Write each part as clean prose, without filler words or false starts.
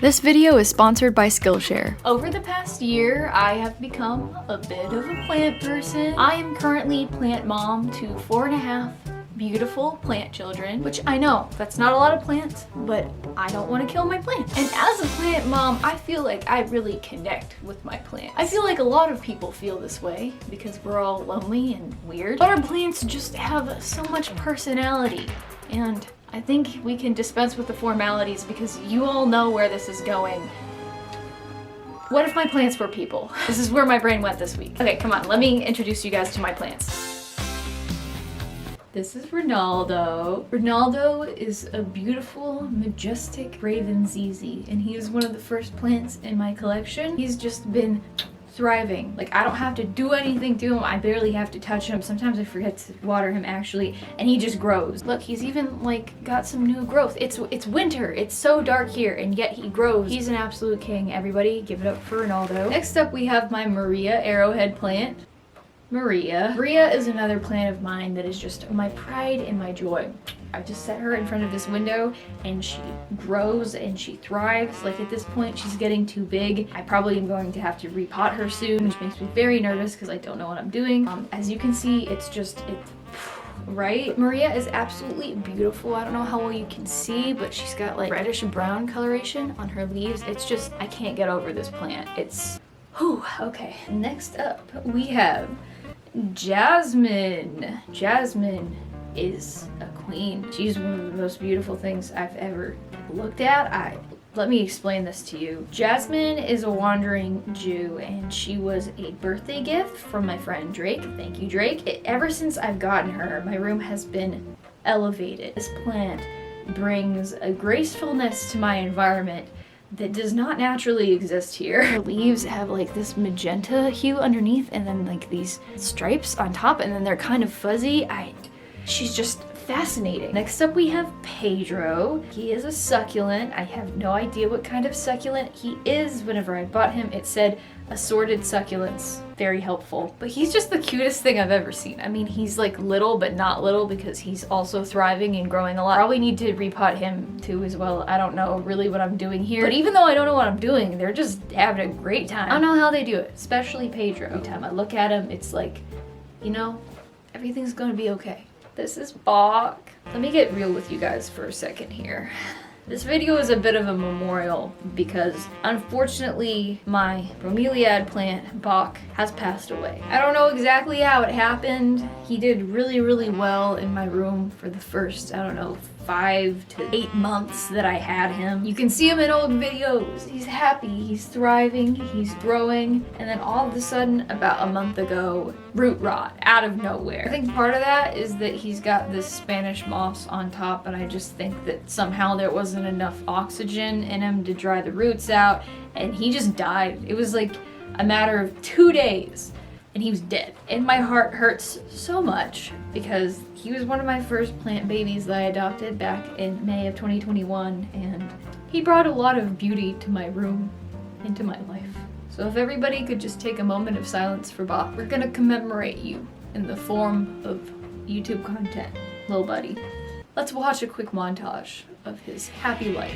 This video is sponsored by Skillshare. Over the past year, I have become a bit of a plant person. I am currently plant mom to 4.5 beautiful plant children, which I know that's not a lot of plants, but I don't want to kill my plants. And as a plant mom, I feel like I really connect with my plants. I feel like a lot of people feel this way because we're all lonely and weird, but our plants just have so much personality, and I think we can dispense with the formalities because you all know where this is going. What if my plants were people? This is where my brain went this week. Okay, come on, let me introduce you guys to my plants. This is Ronaldo. Ronaldo is a beautiful, majestic Raven ZZ, and he is one of the first plants in my collection. He's just been thriving. Like, I don't have to do anything to him. I barely have to touch him. Sometimes I forget to water him actually, and he just grows. Look, he's even like got some new growth. It's winter. It's so dark here, and yet he grows. He's an absolute king. Everybody give it up for Ronaldo. Next up we have my Maria arrowhead plant. Maria is another plant of mine that is just my pride and my joy. I just set her in front of this window and she grows and she thrives. Like, at this point she's getting too big. I probably am going to have to repot her soon, which makes me very nervous because I don't know what I'm doing. As you can see, it's right? Maria is absolutely beautiful. I don't know how well you can see, but she's got like reddish brown coloration on her leaves. It's just, I can't get over this plant. It's, whew, okay. Next up we have Jasmine. Jasmine is a queen. She's one of the most beautiful things I've ever looked at. Let me explain this to you. Jasmine is a wandering Jew, and she was a birthday gift from my friend Drake. Thank you, Drake. Ever since I've gotten her, my room has been elevated. This plant brings a gracefulness to my environment that does not naturally exist here. Her leaves have like this magenta hue underneath and then like these stripes on top, and then they're kind of fuzzy. She's just fascinating. Next up we have Pedro. He is a succulent. I have no idea what kind of succulent he is. Whenever I bought him, it said assorted succulents. Very helpful. But he's just the cutest thing I've ever seen. I mean, he's like little but not little because he's also thriving and growing a lot. Probably need to repot him too as well. I don't know really what I'm doing here. But even though I don't know what I'm doing, they're just having a great time. I don't know how they do it, especially Pedro. Every time I look at him, it's like, you know, everything's gonna be okay. This is Bach. Let me get real with you guys for a second here. This video is a bit of a memorial because unfortunately my bromeliad plant, Bach, has passed away. I don't know exactly how it happened. He did really, really well in my room for the first, I don't know, 5 to 8 months that I had him. You can see him in old videos. He's happy, he's thriving, he's growing, and then all of a sudden, about a month ago, root rot out of nowhere. I think part of that is that he's got this Spanish moss on top, and I just think that somehow there wasn't enough oxygen in him to dry the roots out, and he just died. It was like a matter of 2 days, and he was dead. And my heart hurts so much because he was one of my first plant babies that I adopted back in May of 2021, and he brought a lot of beauty to my room and to my life. So if everybody could just take a moment of silence for Bach, we're gonna commemorate you in the form of YouTube content, little buddy. Let's watch a quick montage of his happy life.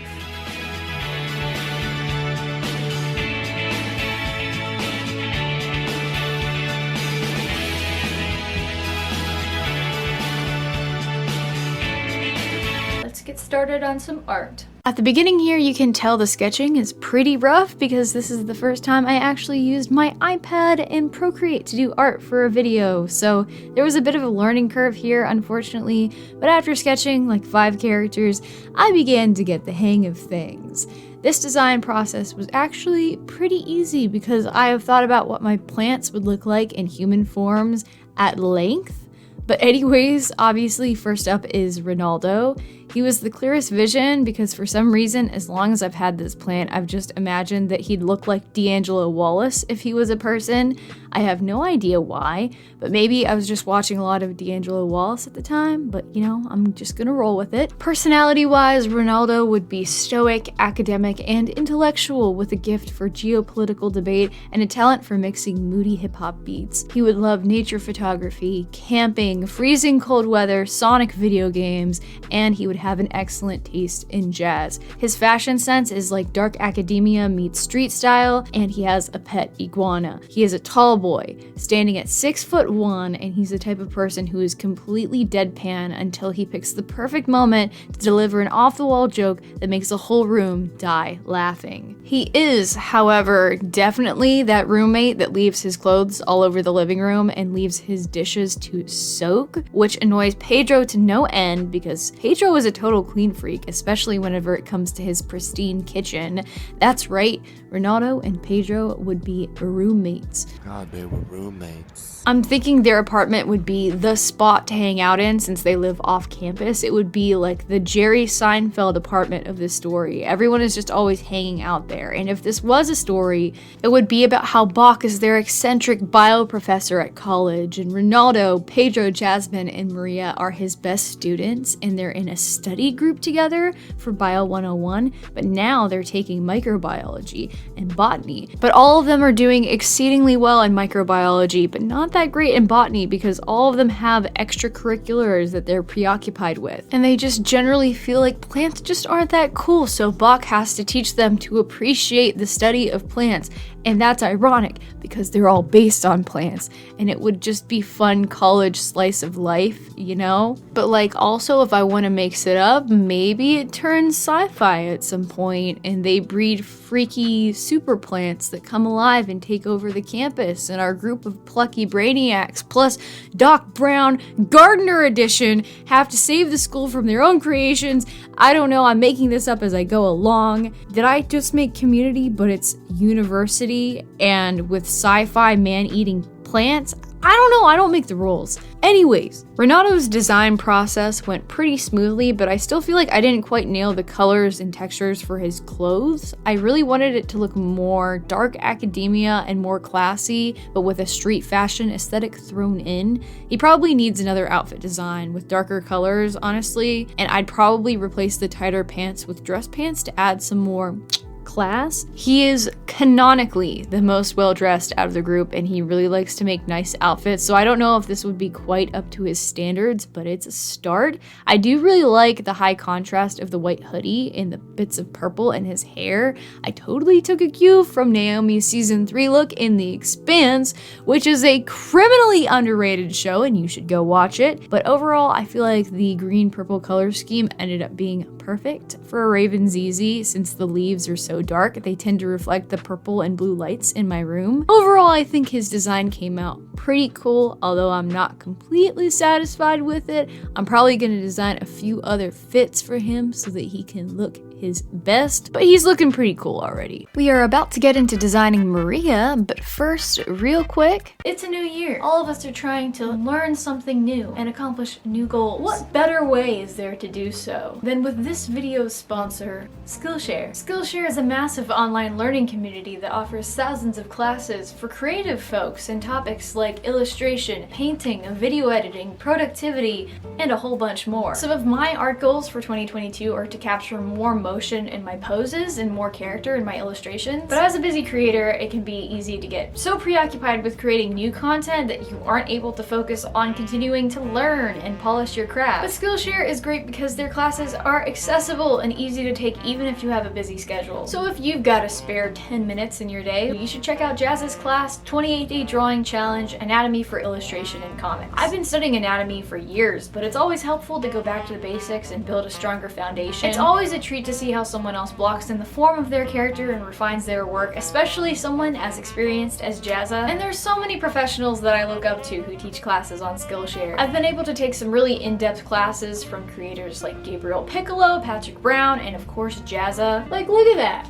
Get started on some art. At the beginning here, you can tell the sketching is pretty rough because this is the first time I actually used my iPad and Procreate to do art for a video, so there was a bit of a learning curve here, unfortunately, but after sketching like 5 characters, I began to get the hang of things. This design process was actually pretty easy because I have thought about what my plants would look like in human forms at length. But anyways, obviously first up is Ronaldo. He was the clearest vision because for some reason, as long as I've had this plant, I've just imagined that he'd look like D'Angelo Wallace if he was a person. I have no idea why, but maybe I was just watching a lot of D'Angelo Wallace at the time, but you know, I'm just gonna roll with it. Personality-wise, Ronaldo would be stoic, academic, and intellectual with a gift for geopolitical debate and a talent for mixing moody hip-hop beats. He would love nature photography, camping, freezing cold weather, Sonic video games, and he would have an excellent taste in jazz. His fashion sense is like dark academia meets street style, and he has a pet iguana. He is a tall boy, standing at 6'1", and he's the type of person who is completely deadpan until he picks the perfect moment to deliver an off-the-wall joke that makes the whole room die laughing. He is, however, definitely that roommate that leaves his clothes all over the living room and leaves his dishes to soak, which annoys Pedro to no end because Pedro is a total clean freak, especially whenever it comes to his pristine kitchen. That's right, Ronaldo and Pedro would be roommates. God, they were roommates. I'm thinking their apartment would be the spot to hang out in since they live off campus. It would be like the Jerry Seinfeld apartment of this story. Everyone is just always hanging out there. And if this was a story, it would be about how Bach is their eccentric bio professor at college, and Ronaldo, Pedro, Jasmine, and Maria are his best students, and they're in a study group together for Bio 101, but now they're taking microbiology and botany. But all of them are doing exceedingly well in microbiology, but not that great in botany because all of them have extracurriculars that they're preoccupied with. And they just generally feel like plants just aren't that cool, so Bach has to teach them to appreciate the study of plants. And that's ironic because they're all based on plants, and it would just be fun college slice of life, you know? But like also if I want to mix it up, maybe it turns sci-fi at some point and they breed freaky super plants that come alive and take over the campus, and our group of plucky brainiacs plus Doc Brown Gardener Edition have to save the school from their own creations. I don't know, I'm making this up as I go along. Did I just make Community but it's university and with sci-fi man-eating plants? I don't know, I don't make the rules. Anyways, Ronaldo's design process went pretty smoothly, but I still feel like I didn't quite nail the colors and textures for his clothes. I really wanted it to look more dark academia and more classy, but with a street fashion aesthetic thrown in. He probably needs another outfit design with darker colors, honestly, and I'd probably replace the tighter pants with dress pants to add some more class. He is canonically the most well-dressed out of the group, and he really likes to make nice outfits, so I don't know if this would be quite up to his standards, but it's a start. I do really like the high contrast of the white hoodie and the bits of purple in his hair. I totally took a cue from Naomi's season 3 look in The Expanse, which is a criminally underrated show and you should go watch it, but overall I feel like the green-purple color scheme ended up being perfect for a Raven ZZ since the leaves are so dark. They tend to reflect the purple and blue lights in my room. Overall, I think his design came out pretty cool, although I'm not completely satisfied with it. I'm probably going to design a few other fits for him so that he can look his best, but he's looking pretty cool already. We are about to get into designing Maria, but first, real quick, it's a new year. All of us are trying to learn something new and accomplish new goals. What better way is there to do so than with this video's sponsor, Skillshare? Skillshare is a massive online learning community that offers thousands of classes for creative folks in topics like illustration, painting, video editing, productivity, and a whole bunch more. Some of my art goals for 2022 are to capture more motion in my poses and more character in my illustrations. But as a busy creator, it can be easy to get so preoccupied with creating new content that you aren't able to focus on continuing to learn and polish your craft. But Skillshare is great because their classes are accessible and easy to take even if you have a busy schedule. So if you've got a spare 10 minutes in your day, you should check out Jazz's class, 28-Day Drawing Challenge, Anatomy for Illustration and Comics. I've been studying anatomy for years, but it's always helpful to go back to the basics and build a stronger foundation. It's always a treat to see how someone else blocks in the form of their character and refines their work, especially someone as experienced as Jazza. And there's so many professionals that I look up to who teach classes on Skillshare. I've been able to take some really in-depth classes from creators like Gabriel Piccolo, Patrick Brown, and of course Jazza. Like, look at that.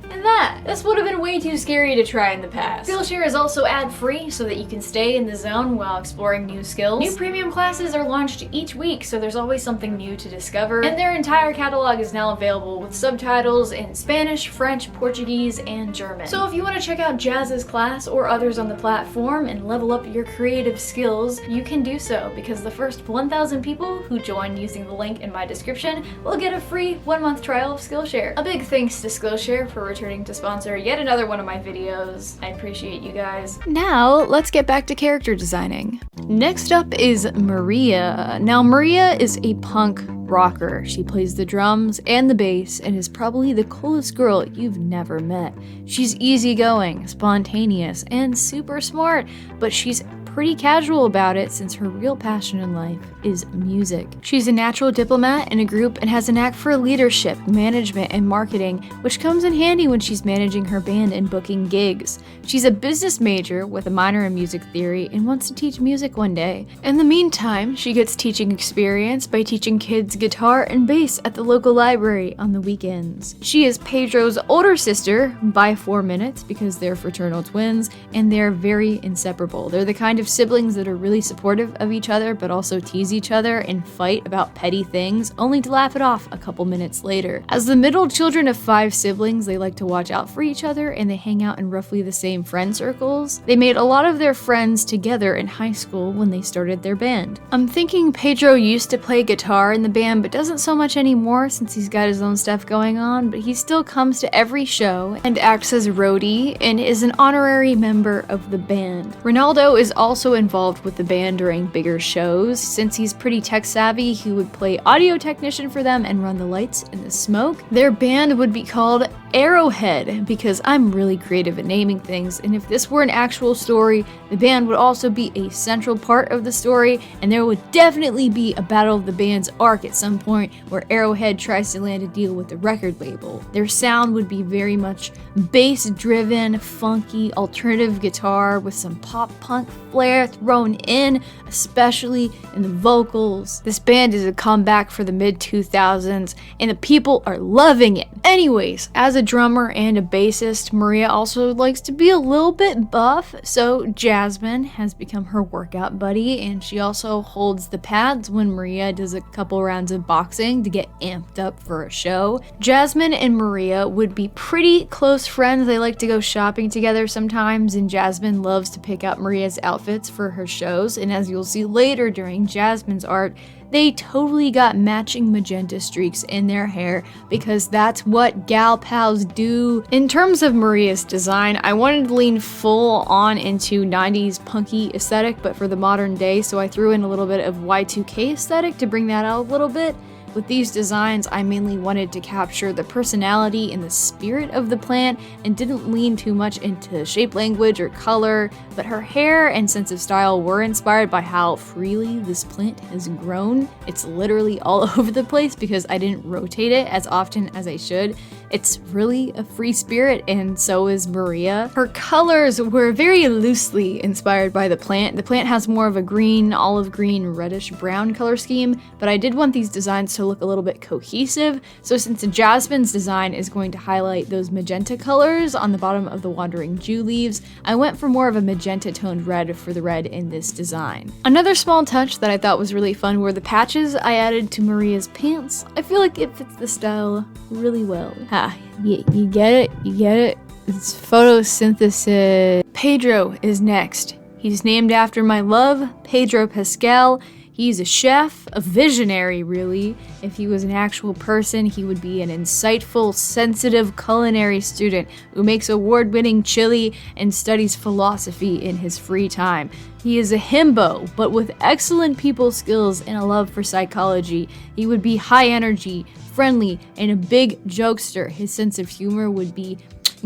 And this would have been way too scary to try in the past. Skillshare is also ad-free so that you can stay in the zone while exploring new skills. New premium classes are launched each week, so there's always something new to discover. And their entire catalog is now available with subtitles in Spanish, French, Portuguese, and German. So if you want to check out Jazz's class or others on the platform and level up your creative skills, you can do so because the first 1,000 people who join using the link in my description will get a free 1-month trial of Skillshare. A big thanks to Skillshare for returning to sponsor yet another one of my videos. I appreciate you guys. Now, let's get back to character designing. Next up is Maria. Now, Maria is a punk rocker. She plays the drums and the bass and is probably the coolest girl you've never met. She's easygoing, spontaneous, and super smart, but she's pretty casual about it since her real passion in life is music. She's a natural diplomat in a group and has a knack for leadership, management, and marketing, which comes in handy when she's managing her band and booking gigs. She's a business major with a minor in music theory and wants to teach music one day. In the meantime, she gets teaching experience by teaching kids guitar and bass at the local library on the weekends. She is Pedro's older sister by 4 minutes because they're fraternal twins and they're very inseparable. They're the kind of siblings that are really supportive of each other but also tease each other and fight about petty things only to laugh it off a couple minutes later. As the middle children of 5 siblings, they like to watch out for each other and they hang out in roughly the same friend circles. They made a lot of their friends together in high school when they started their band. I'm thinking Pedro used to play guitar in the band but doesn't so much anymore since he's got his own stuff going on, but he still comes to every show and acts as roadie and is an honorary member of the band. Ronaldo is also involved with the band during bigger shows. Since he's pretty tech savvy, he would play audio technician for them and run the lights and the smoke. Their band would be called Arrowhead because I'm really creative at naming things, and if this were an actual story, the band would also be a central part of the story, and there would definitely be a battle of the band's arc at some point where Arrowhead tries to land a deal with the record label. Their sound would be very much bass-driven, funky, alternative guitar with some pop-punk flair thrown in, especially in the vocals. This band is a comeback for the mid-2000s, and the people are loving it. Anyways, as a drummer and a bassist, Maria also likes to be a little bit buff, so Jasmine has become her workout buddy, and she also holds the pads when Maria does a couple rounds of boxing to get amped up for a show. Jasmine and Maria would be pretty close friends. They like to go shopping together sometimes, and Jasmine loves to pick out Maria's outfits for her shows, and as you'll see later during Jasmine's art, they totally got matching magenta streaks in their hair because that's what gal pals do. In terms of Maria's design, I wanted to lean full on into 90s punky aesthetic, but for the modern day, so I threw in a little bit of Y2K aesthetic to bring that out a little bit. With these designs, I mainly wanted to capture the personality and the spirit of the plant and didn't lean too much into shape language or color, but her hair and sense of style were inspired by how freely this plant has grown. It's literally all over the place because I didn't rotate it as often as I should. It's really a free spirit, and so is Maria. Her colors were very loosely inspired by the plant. The plant has more of a green, olive green, reddish brown color scheme, but I did want these designs to look a little bit cohesive, so since Jasmine's design is going to highlight those magenta colors on the bottom of the Wandering Jew leaves, I went for more of a magenta toned red for the red in this design. Another small touch that I thought was really fun were the patches I added to Maria's pants. I feel like it fits the style really well. You get it? You get it? It's photosynthesis. Pedro is next. He's named after my love, Pedro Pascal. He's a chef, a visionary really. If he was an actual person, he would be an insightful, sensitive culinary student who makes award-winning chili and studies philosophy in his free time. He is a himbo, but with excellent people skills and a love for psychology. He would be high energy, friendly, and a big jokester. His sense of humor would be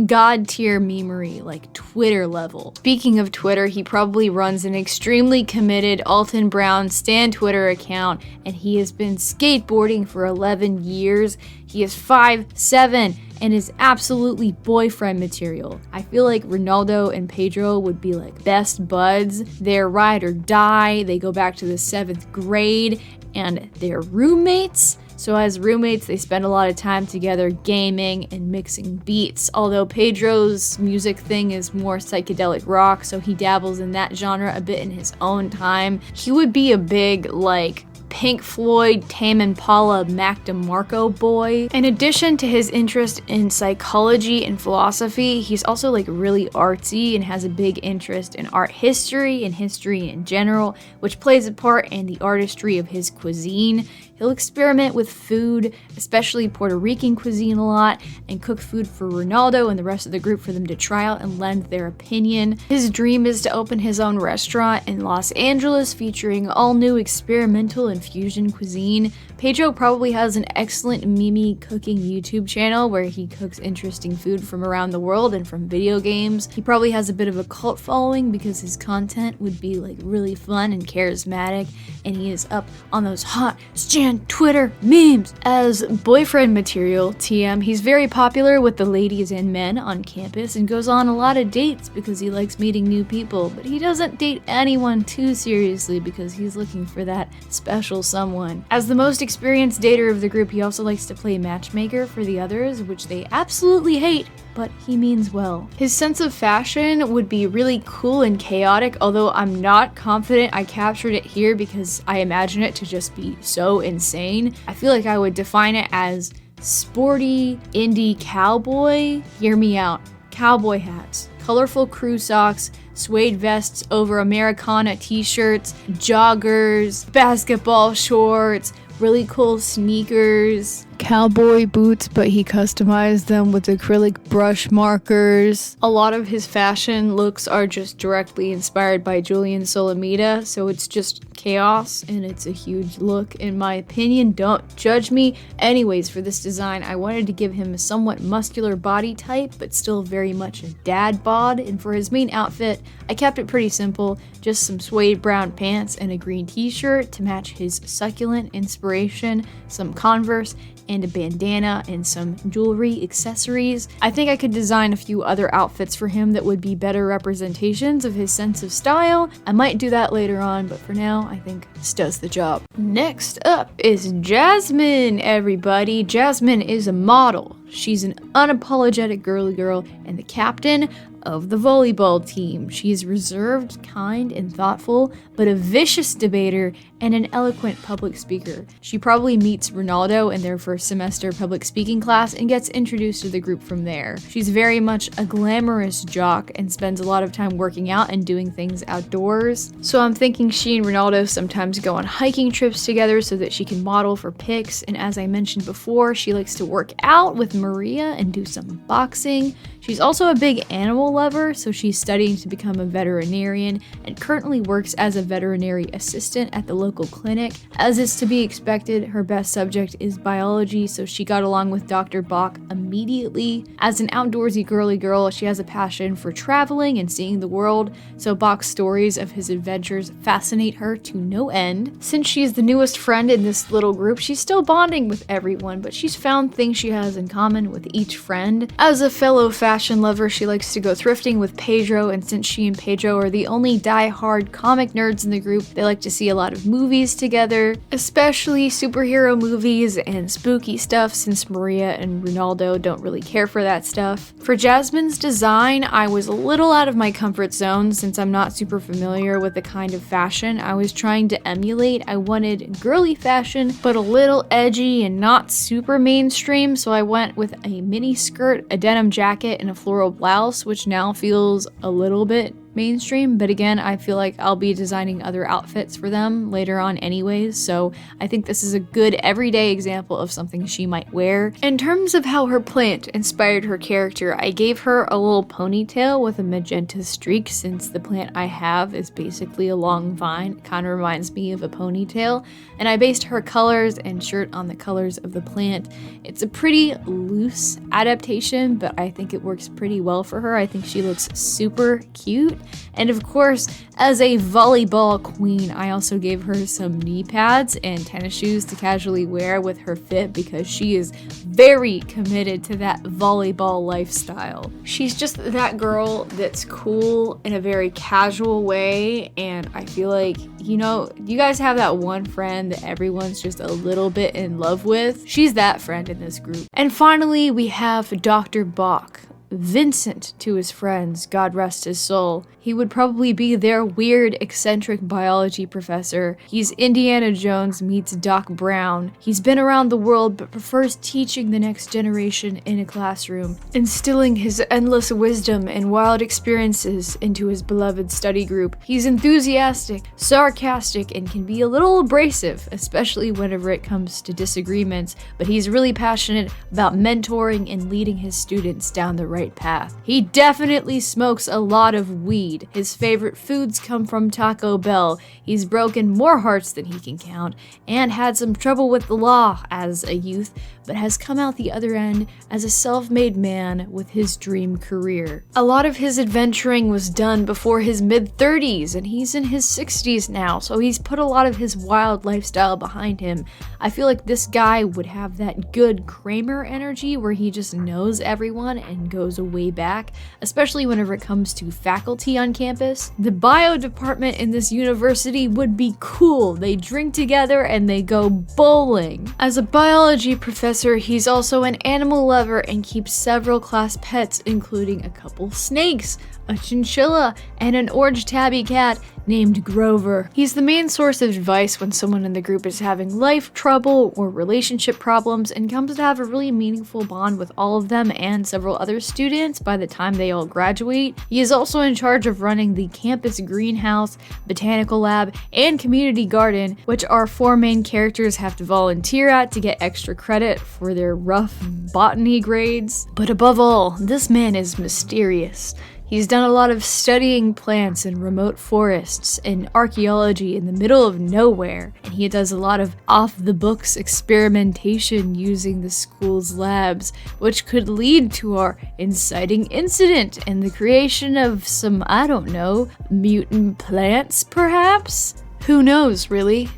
god tier memery, like Twitter level. Speaking of Twitter, he probably runs an extremely committed Alton Brown stan Twitter account, and he has been skateboarding for 11 years. He is 5'7" and is absolutely boyfriend material. I feel like Ronaldo and Pedro would be like best buds. They're ride or die. They go back to the 7th grade and they're roommates. So as roommates, they spend a lot of time together gaming and mixing beats. Although Pedro's music thing is more psychedelic rock, so he dabbles in that genre a bit in his own time. He would be a big, like, Pink Floyd, Tame Impala, Mac DeMarco boy. In addition to his interest in psychology and philosophy, he's also like really artsy and has a big interest in art history and history in general, which plays a part in the artistry of his cuisine. He'll experiment with food, especially Puerto Rican cuisine a lot, and cook food for Ronaldo and the rest of the group for them to try out and lend their opinion. His dream is to open his own restaurant in Los Angeles featuring all new experimental and fusion cuisine. Pedro probably has an excellent Mimi cooking YouTube channel where he cooks interesting food from around the world and from video games. He probably has a bit of a cult following because his content would be like really fun and charismatic, and he is up on those hot Stan Twitter memes. As boyfriend material, TM, he's very popular with the ladies and men on campus and goes on a lot of dates because he likes meeting new people, but he doesn't date anyone too seriously because he's looking for that special someone. As the most experienced dater of the group, he also likes to play matchmaker for the others, which they absolutely hate, but he means well. His sense of fashion would be really cool and chaotic, although I'm not confident I captured it here because I imagine it to just be so insane. I feel like I would define it as sporty indie cowboy. Hear me out. Cowboy hats, colorful crew socks, suede vests over Americana t-shirts, joggers, basketball shorts, really cool sneakers, cowboy boots, but he customized them with acrylic brush markers. A lot of his fashion looks are just directly inspired by Julian Solomita, so it's just chaos and it's a huge look in my opinion. Don't judge me. Anyways, for this design, I wanted to give him a somewhat muscular body type, but still very much a dad bod, and for his main outfit, I kept it pretty simple, just some suede brown pants and a green t-shirt to match his succulent inspiration, some Converse, and a bandana and some jewelry accessories. I think I could design a few other outfits for him that would be better representations of his sense of style. I might do that later on, but for now, I think this does the job. Next up is Jasmine, everybody. Jasmine is a model. She's an unapologetic girly girl and the captain of the volleyball team. She is reserved, kind, and thoughtful, but a vicious debater and an eloquent public speaker. She probably meets Ronaldo in their first semester public speaking class and gets introduced to the group from there. She's very much a glamorous jock and spends a lot of time working out and doing things outdoors. So I'm thinking she and Ronaldo sometimes go on hiking trips together so that she can model for pics, and as I mentioned before, she likes to work out with Maria and do some boxing. She's also a big animal lover, so she's studying to become a veterinarian and currently works as a veterinary assistant at the local clinic. As is to be expected, her best subject is biology, so she got along with Dr. Bach immediately. As an outdoorsy girly girl, she has a passion for traveling and seeing the world, so Bach's stories of his adventures fascinate her to no end. Since she's the newest friend in this little group, she's still bonding with everyone, but she's found things she has in common with each friend. As a fellow fashion lover, she likes to go thrifting with Pedro, and since she and Pedro are the only die-hard comic nerds in the group, they like to see a lot of movies together, especially superhero movies and spooky stuff, since Maria and Ronaldo don't really care for that stuff. For Jasmine's design, I was a little out of my comfort zone since I'm not super familiar with the kind of fashion I was trying to emulate. I wanted girly fashion, but a little edgy and not super mainstream, so I went with a mini skirt, a denim jacket, and a floral blouse, which now feels a little bit mainstream, but again, I feel like I'll be designing other outfits for them later on anyways, so I think this is a good everyday example of something she might wear. In terms of how her plant inspired her character, I gave her a little ponytail with a magenta streak, since the plant I have is basically a long vine. It kind of reminds me of a ponytail, and I based her colors and shirt on the colors of the plant. It's a pretty loose adaptation, but I think it works pretty well for her. I think she looks super cute. And of course, as a volleyball queen, I also gave her some knee pads and tennis shoes to casually wear with her fit because she is very committed to that volleyball lifestyle. She's just that girl that's cool in a very casual way, and I feel like, you know, you guys have that one friend that everyone's just a little bit in love with. She's that friend in this group. And finally, we have Dr. Bach. Vincent to his friends, God rest his soul. he would probably be their weird, eccentric biology professor. He's Indiana Jones meets Doc Brown. He's been around the world but prefers teaching the next generation in a classroom, instilling his endless wisdom and wild experiences into his beloved study group. He's enthusiastic, sarcastic, and can be a little abrasive, especially whenever it comes to disagreements, but he's really passionate about mentoring and leading his students down the right path. He definitely smokes a lot of weed. His favorite foods come from Taco Bell. He's broken more hearts than he can count, and had some trouble with the law as a youth, but has come out the other end as a self-made man with his dream career. A lot of his adventuring was done before his mid-30s, and he's in his 60s now, so he's put a lot of his wild lifestyle behind him. I feel like this guy would have that good Kramer energy where he just knows everyone and goes way back, especially whenever it comes to faculty on campus. The bio department in this university would be cool. They drink together and they go bowling. As a biology professor, he's also an animal lover and keeps several class pets, including a couple snakes, a chinchilla, and an orange tabby cat named Grover. He's the main source of advice when someone in the group is having life trouble or relationship problems, and comes to have a really meaningful bond with all of them and several other students by the time they all graduate. He is also in charge of running the campus greenhouse, botanical lab, and community garden, which our 4 main characters have to volunteer at to get extra credit for their rough botany grades. But above all, this man is mysterious. He's done a lot of studying plants in remote forests and archaeology in the middle of nowhere, and he does a lot of off-the-books experimentation using the school's labs, which could lead to our inciting incident and the creation of some, I don't know, mutant plants, perhaps? Who knows, really?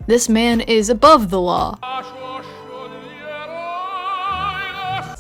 This man is above the law.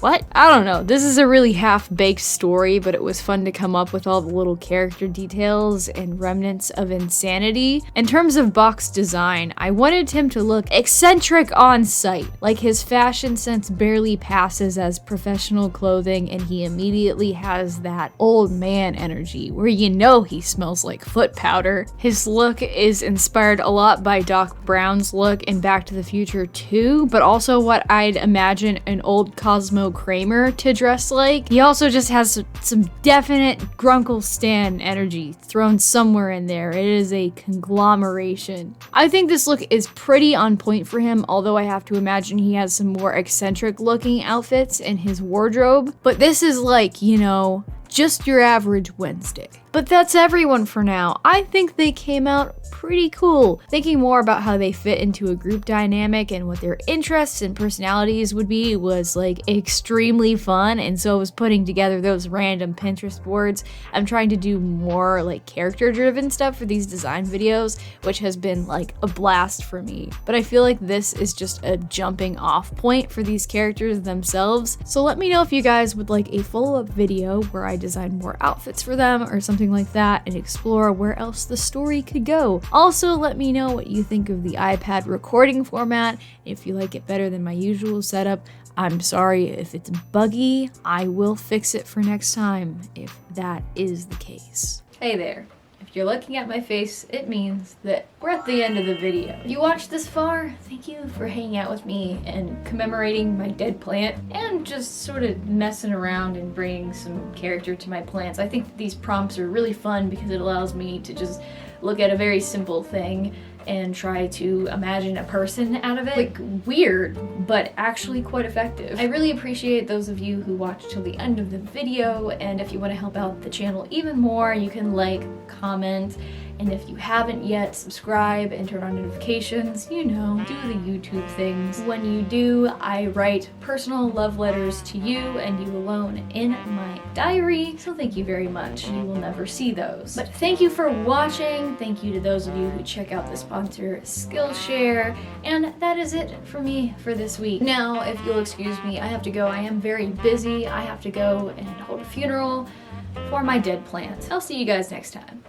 What? I don't know. This is a really half-baked story, but it was fun to come up with all the little character details and remnants of insanity. In terms of Bach's design, I wanted him to look eccentric on sight. Like his fashion sense barely passes as professional clothing, and he immediately has that old man energy where you know he smells like foot powder. His look is inspired a lot by Doc Brown's look in Back to the Future 2, but also what I'd imagine an old Cosmo Kramer to dress like. He also just has some definite Grunkle Stan energy thrown somewhere in there. It is a conglomeration. I think this look is pretty on point for him, although I have to imagine he has some more eccentric looking outfits in his wardrobe. But this is like, you know, just your average Wednesday. But that's everyone for now. I think they came out pretty cool. Thinking more about how they fit into a group dynamic and what their interests and personalities would be was like extremely fun, and so I was putting together those random Pinterest boards. I'm trying to do more like character driven stuff for these design videos, which has been like a blast for me. But I feel like this is just a jumping off point for these characters themselves. So let me know if you guys would like a follow-up video where I design more outfits for them or something like that and explore where else the story could go. Also, let me know what you think of the iPad recording format. If you like it better than my usual setup, I'm sorry if it's buggy. I will fix it for next time if that is the case. Hey there. If you're looking at my face, it means that we're at the end of the video. If you watched this far, thank you for hanging out with me and commemorating my dead plant and just sort of messing around and bringing some character to my plants. I think these prompts are really fun because it allows me to just look at a very simple thing and try to imagine a person out of it. Like, weird, but actually quite effective. I really appreciate those of you who watched till the end of the video, and if you want to help out the channel even more, you can like, comment, and if you haven't yet, subscribe and turn on notifications. You know, do the YouTube things. When you do, I write personal love letters to you and you alone in my diary, so thank you very much. You will never see those. But thank you for watching. Thank you to those of you who check out the sponsor, Skillshare, and that is it for me for this week. Now, if you'll excuse me, I have to go. I am very busy. I have to go and hold a funeral for my dead plant. I'll see you guys next time.